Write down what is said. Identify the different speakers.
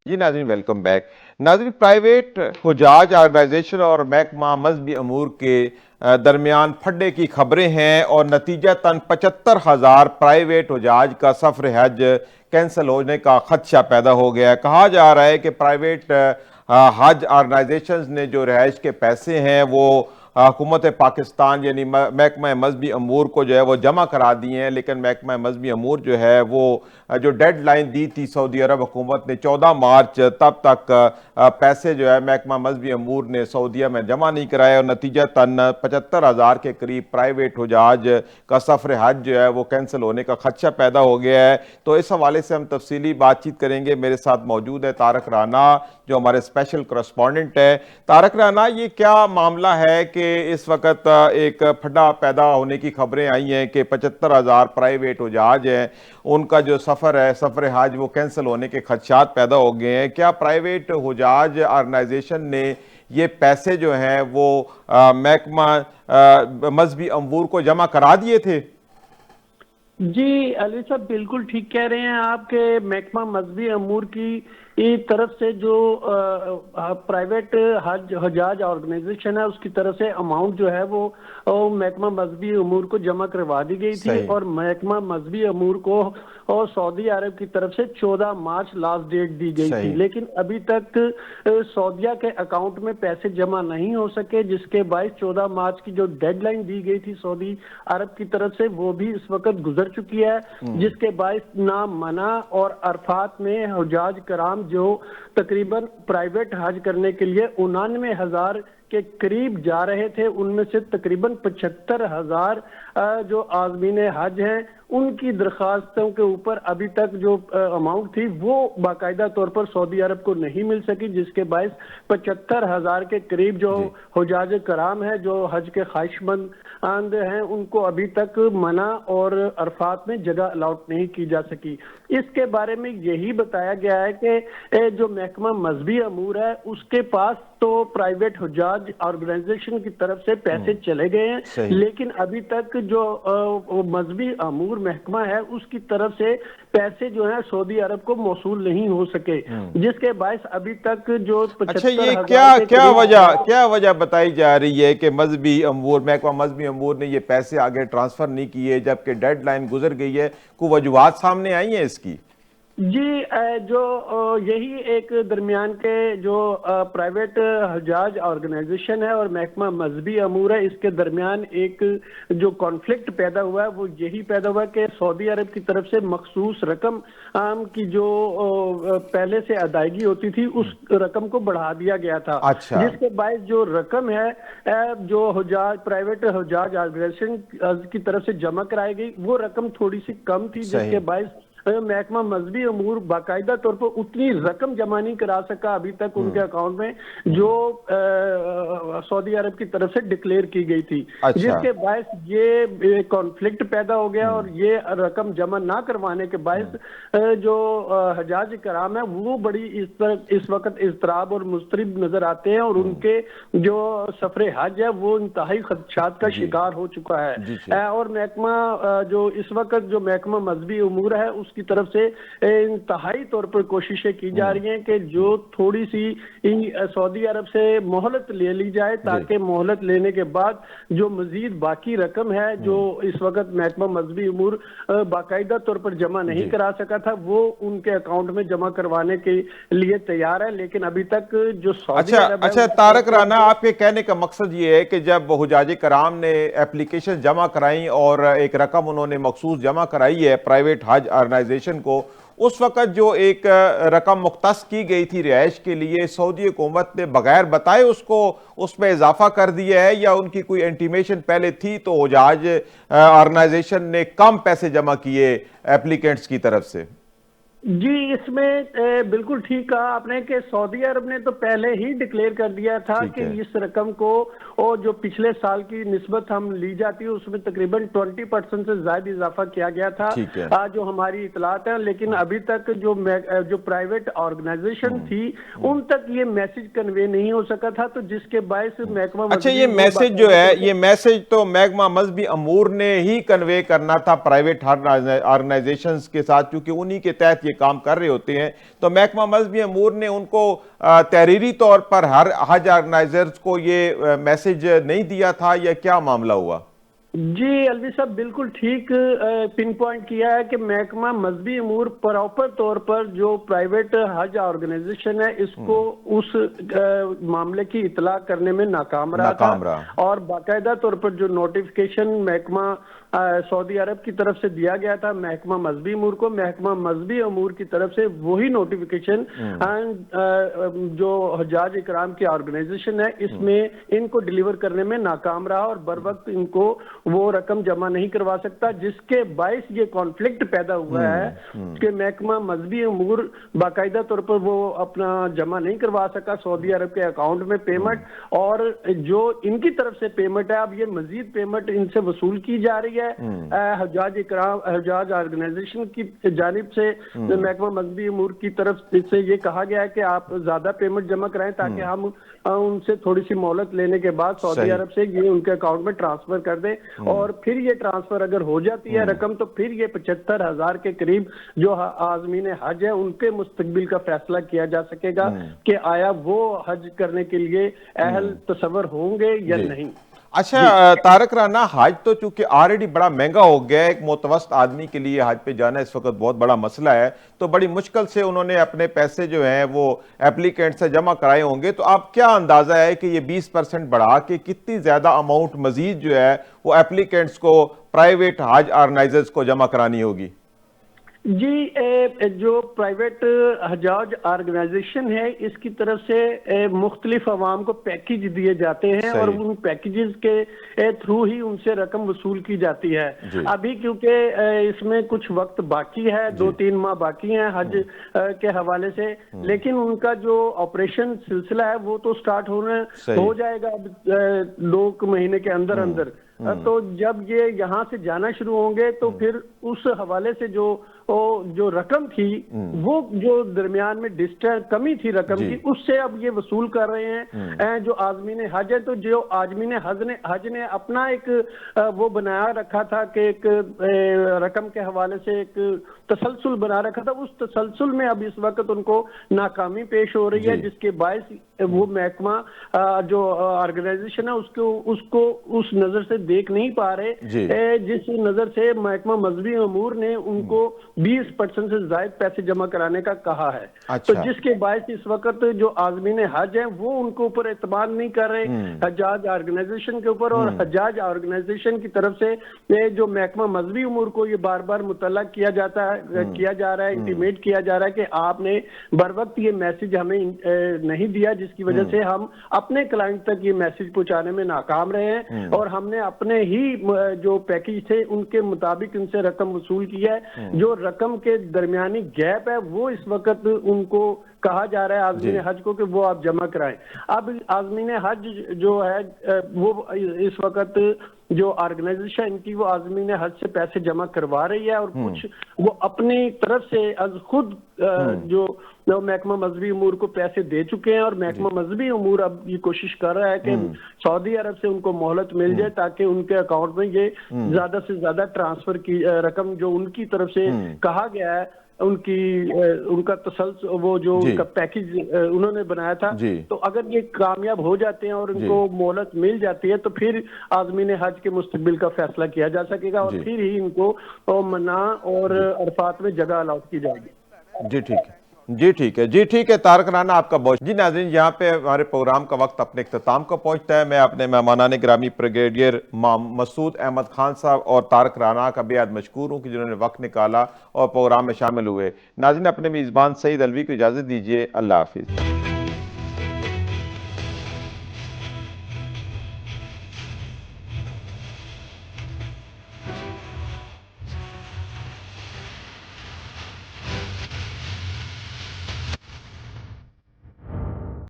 Speaker 1: جی ناظرین welcome back. ناظرین، private حجاج organization اور محکمہ مذہبی امور کے درمیان پھڈے کی خبریں ہیں اور نتیجہ تن 75,000 پرائیویٹ حجاج کا سفر حج کینسل ہونے کا خدشہ پیدا ہو گیا ہے۔ کہا جا رہا ہے کہ پرائیویٹ حج آرگنائزیشنز نے جو رہائش کے پیسے ہیں وہ حکومت پاکستان یعنی محکمہ مذہبی امور کو جو ہے وہ جمع کرا دیے ہیں، لیکن محکمہ مذہبی امور جو ہے وہ جو ڈیڈ لائن دی تھی سعودی عرب حکومت نے 14 مارچ، تب تک پیسے جو ہے محکمہ مذہبی امور نے سعودیہ میں جمع نہیں کرائے اور نتیجہ تن 75,000 کے قریب پرائیویٹ حجاج کا سفر حج جو ہے وہ کینسل ہونے کا خدشہ پیدا ہو گیا ہے۔ تو اس حوالے سے ہم تفصیلی بات چیت کریں گے۔ میرے ساتھ موجود ہے طارق رانا جو ہمارے اسپیشل کرسپونڈنٹ ہے۔ طارق رانا، یہ کیا معاملہ ہے کہ اس وقت ایک پھڈا پیدا ہونے کی خبریں آئی ہیں کہ 75,000 پرائیویٹ حجاج ہیں، ان کا جو سفر ہے، سفر حج، وہ کینسل ہونے کے خدشات پیدا ہو گئے ہیں؟ کیا پرائیویٹ حجاج آرگنائزیشن نے یہ پیسے جو ہیں وہ محکمہ مذہبی امور کو جمع کرا دیے تھے؟
Speaker 2: جی علی صاحب بالکل ٹھیک کہہ رہے ہیں آپ کہ محکمہ مذہبی امور کی طرف سے جو پرائیویٹ حجاج آرگنائزیشن ہے اس کی طرف سے اماؤنٹ جو ہے وہ محکمہ مذہبی امور کو جمع کروا دی گئی تھی، اور محکمہ مذہبی امور کو اور سعودی عرب کی طرف سے 14 مارچ لاسٹ ڈیٹ دی گئی تھی، لیکن ابھی تک سعودیہ کے اکاؤنٹ میں پیسے جمع نہیں ہو سکے، جس کے باعث 14 مارچ کی جو ڈیڈ لائن دی گئی تھی سعودی عرب کی طرف سے وہ بھی اس وقت گزر چکی ہے، جس کے باعث نہ منع اور عرفات میں حجاج کرام جو تقریباً پرائیویٹ حج کرنے کے لیے 99,000 کے قریب جا رہے تھے، ان میں سے تقریباً 75,000 جو عازمین حج ہیں ان کی درخواستوں کے اوپر ابھی تک جو اماؤنٹ تھی وہ باقاعدہ طور پر سعودی عرب کو نہیں مل سکی، جس کے باعث 75,000 کے قریب جو حجاج کرام ہیں جو حج کے خواہش مند ہیں ان کو ابھی تک منع اور عرفات میں جگہ الاٹ نہیں کی جا سکی۔ اس کے بارے میں یہی بتایا گیا ہے کہ جو محکمہ مذہبی امور ہے اس کے پاس تو پرائیویٹ حجاج آرگنائزیشن کی طرف سے پیسے چلے گئے ہیں، لیکن ابھی تک جو مذہبی امور محکمہ ہے اس کی طرف سے پیسے جو ہیں سعودی عرب کو موصول نہیں ہو سکے، جس کے باعث ابھی تک جو 75,000
Speaker 1: کیا وجہ بتائی جا رہی ہے کہ مذہبی امور، محکمہ مذہبی امور نے یہ پیسے آگے ٹرانسفر نہیں کیے جبکہ ڈیڈ لائن گزر گئی ہے؟ کوئی وجوہات سامنے آئی ہیں اس کی؟
Speaker 2: جی جو یہی ایک درمیان کے جو پرائیویٹ حجاج آرگنائزیشن ہے اور محکمہ مذہبی امور ہے اس کے درمیان ایک جو کانفلکٹ پیدا ہوا ہے وہ یہی پیدا ہوا ہے کہ سعودی عرب کی طرف سے مخصوص رقم کی جو پہلے سے ادائیگی ہوتی تھی اس رقم کو بڑھا دیا گیا تھا، جس کے باعث جو رقم ہے جو حجاج پرائیویٹ حجاج آرگنائزیشن کی طرف سے جمع کرائی گئی وہ رقم تھوڑی سی کم تھی، جس کے باعث محکمہ مذہبی امور باقاعدہ طور پر اتنی رقم جمع نہیں کرا سکا ابھی تک ان کے اکاؤنٹ میں جو سعودی عرب کی طرف سے ڈکلیئر کی گئی تھی، جس کے باعث یہ کانفلکٹ پیدا ہو گیا اور یہ رقم جمع نہ کروانے کے باعث جو حجاج کرام ہیں وہ بڑی اس وقت اضطراب اور مضطرب نظر آتے ہیں اور ان کے جو سفر حج ہے وہ انتہائی خدشات کا شکار ہو چکا ہے، اور محکمہ جو اس وقت جو محکمہ مذہبی امور ہے اس کی طرف سے انتہائی طور پر کوششیں کی جا رہی ہیں کہ جو تھوڑی سی سعودی عرب سے مہلت لے لی جائے تاکہ مہلت لینے کے بعد جو مزید باقی رقم ہے جو اس وقت محکمہ مذہبی امور باقاعدہ طور پر جمع نہیں کرا سکا تھا وہ ان کے اکاؤنٹ میں جمع کروانے کے لیے تیار ہے، لیکن ابھی تک جو سعودی عرب ہے
Speaker 1: طارق رانا، آپ کے کہنے کا مقصد یہ ہے کہ جب حجاج کرام نے اپلیکیشن جمع کرائیں اور ایک رقم انہوں نے مخصوص جمع کرائی ہے پرائیویٹ حج آرگنائزیشن کو، اس وقت جو ایک رقم مختص کی گئی تھی رہائش کے لیے سعودی حکومت نے بغیر بتائے اس میں اضافہ کر دیا ہے یا ان کی کوئی انٹیمیشن پہلے تھی تو حجاج آرگنائزیشن نے کم پیسے جمع کیے اپلیکینٹس کی طرف سے؟
Speaker 2: جی اس میں بالکل ٹھیک کہا آپ نے کہ سعودی عرب نے تو پہلے ہی ڈکلیئر کر دیا تھا کہ اس رقم کو اور جو پچھلے سال کی نسبت ہم لی جاتی ہے اس میں تقریباً 20% سے زائد اضافہ کیا گیا تھا جو ہماری اطلاعات ہیں، لیکن ابھی تک جو پرائیویٹ آرگنائزیشن تھی ان تک یہ میسج کنوے نہیں ہو سکا تھا، تو جس کے باعث محکمہ
Speaker 1: یہ میسج جو ہے یہ میسج تو محکمہ مذہبی امور نے ہی کنوے کرنا تھا پرائیویٹ آرگنائزیشنز کے ساتھ، کیونکہ انہی کے تحت یہ کام کر رہے ہوتے ہیں تو محکمہ مذہبی امور نے ان کو تحریری طور پر ہر حج آرگنائزرز کو یہ میسج نہیں دیا تھا یا کیا معاملہ ہوا؟
Speaker 2: جی الوی صاحب بالکل ٹھیک پن پوائنٹ کیا ہے کہ محکمہ مذہبی امور پراپر طور پر جو پرائیویٹ حج آرگنائزیشن ہے اس کو اس معاملے کی اطلاع کرنے میں ناکام رہا تھا، اور باقاعدہ طور پر جو نوٹیفیکیشن محکمہ سعودی عرب کی طرف سے دیا گیا تھا محکمہ مذہبی امور کو، محکمہ مذہبی امور کی طرف سے وہی نوٹیفیکیشن جو حجاج اکرام کی آرگنائزیشن ہے اس میں ان کو ڈیلیور کرنے میں ناکام رہا، اور بر وقت ان کو وہ رقم جمع نہیں کروا سکتا، جس کے باعث یہ کانفلکٹ پیدا ہوا ہے کہ محکمہ مذہبی امور باقاعدہ طور پر وہ اپنا جمع نہیں کروا سکا سعودی عرب کے اکاؤنٹ میں پیمنٹ، اور جو ان کی طرف سے پیمنٹ ہے اب یہ مزید پیمنٹ ان سے وصول کی جا رہی ہے حجاج اکرام حجاج آرگنائزیشن کی جانب سے محکمہ مذہبی امور کی طرف سے یہ کہا گیا ہے کہ آپ زیادہ پیمنٹ جمع کرائیں تاکہ ہم ان سے تھوڑی سی مہلت لینے کے بعد سعودی عرب سے یہ ان کے اکاؤنٹ میں ٹرانسفر کر دیں، اور پھر یہ ٹرانسفر اگر ہو جاتی ہے رقم تو پھر یہ 75,000 کے قریب جو عازمین حج ہیں ان کے مستقبل کا فیصلہ کیا جا سکے گا کہ آیا وہ حج کرنے کے لیے اہل تصور ہوں گے یا نہیں۔
Speaker 1: اچھا طارق رانا، حج تو چونکہ آلریڈی بڑا مہنگا ہو گیا ہے، ایک متوسط آدمی کے لیے حج پہ جانا اس وقت بہت بڑا مسئلہ ہے، تو بڑی مشکل سے انہوں نے اپنے پیسے جو ہیں وہ اپلیکینٹ سے جمع کرائے ہوں گے، تو آپ کیا اندازہ ہے کہ یہ 20% بڑھا کے کتنی زیادہ اماؤنٹ مزید جو ہے وہ اپلیکینٹس کو پرائیویٹ حج آرگنائزرز کو جمع کرانی ہوگی؟
Speaker 2: جی جو پرائیویٹ حجاج آرگنائزیشن ہے اس کی طرف سے مختلف عوام کو پیکیج دیے جاتے ہیں اور ان پیکیجز کے تھرو ہی ان سے رقم وصول کی جاتی ہے۔ ابھی کیونکہ اس میں کچھ وقت باقی ہے، 2-3 ماہ باقی ہیں حج کے حوالے سے، لیکن ان کا جو آپریشن سلسلہ ہے وہ تو سٹارٹ ہو جائے گا 2 مہینے کے اندر اندر، تو جب یہ یہاں سے جانا شروع ہوں گے تو پھر اس حوالے سے جو رقم تھی وہ جو درمیان میں کمی تھی رقم کی اس سے اب یہ وصول کر رہے ہیں جو عازمین حج ہے۔ تو جو عازمین حج نے اپنا ایک وہ بنایا رکھا تھا کہ ایک رقم کے حوالے سے ایک تسلسل بنا رکھا تھا، اس تسلسل میں اب اس وقت ان کو ناکامی پیش ہو رہی ہے، جس کے باعث وہ محکمہ جو آرگنائزیشن ہے اس کو اس نظر سے دیکھ نہیں پا رہے جس نظر سے محکمہ مذہبی امور نے ان کو 20% سے زائد پیسے جمع کرانے کا کہا ہے، تو جس کے باعث اس وقت جو عازمین حج ہیں وہ ان کے اوپر اعتماد نہیں کر رہے حجاج آرگنائزیشن کے اوپر، اور حجاج آرگنائزیشن کی طرف سے جو محکمہ مذہبی امور کو یہ بار بار مطلع کیا جا رہا ہے، انٹیمیٹ کیا جا رہا ہے کہ آپ نے بر وقت یہ میسج ہمیں نہیں دیا، جس کی وجہ سے ہم اپنے کلائنٹ تک یہ میسج پہنچانے میں ناکام رہے ہیں، اور ہم نے اپنے ہی جو پیکیج تھے ان کے مطابق ان سے رقم وصول کی ہے۔ جو رقم کے درمیانی گیپ ہے وہ اس وقت ان کو کہا جا رہا ہے عازمین حج کو کہ وہ آپ جمع کرائیں۔ اب عازمین حج جو ہے وہ اس وقت جو آرگنائزیشن کی وہ عازمین حج سے پیسے جمع کروا رہی ہے، اور کچھ وہ اپنی طرف سے از خود جو محکمہ مذہبی امور کو پیسے دے چکے ہیں، اور محکمہ مذہبی امور اب یہ کوشش کر رہا ہے کہ سعودی عرب سے ان کو مہلت مل جائے تاکہ ان کے اکاؤنٹ میں یہ زیادہ سے زیادہ ٹرانسفر کی رقم جو ان کی طرف سے کہا گیا ہے ان کا تسلسل وہ جو ان کا پیکیج انہوں نے بنایا تھا، تو اگر یہ کامیاب ہو جاتے ہیں اور ان کو مہلت مل جاتی ہے تو پھر عازمین حج کے مستقبل کا فیصلہ کیا جا سکے گا، اور پھر ہی ان کو منا اور عرفات میں جگہ الاٹ کی جائے گی۔
Speaker 1: جی ٹھیک ہے طارق رانا، آپ کا بہت جی ناظرین، یہاں پہ ہمارے پروگرام کا وقت اپنے اختتام کو پہنچتا ہے۔ میں اپنے مہمانان گرامی بریگیڈیئر مسعود احمد خان صاحب اور طارق رانا کا بے حد مشکور ہوں کہ جنہوں نے وقت نکالا اور پروگرام میں شامل ہوئے۔ ناظرین، اپنے میزبان سعید الوی کو اجازت دیجیے، اللہ حافظ۔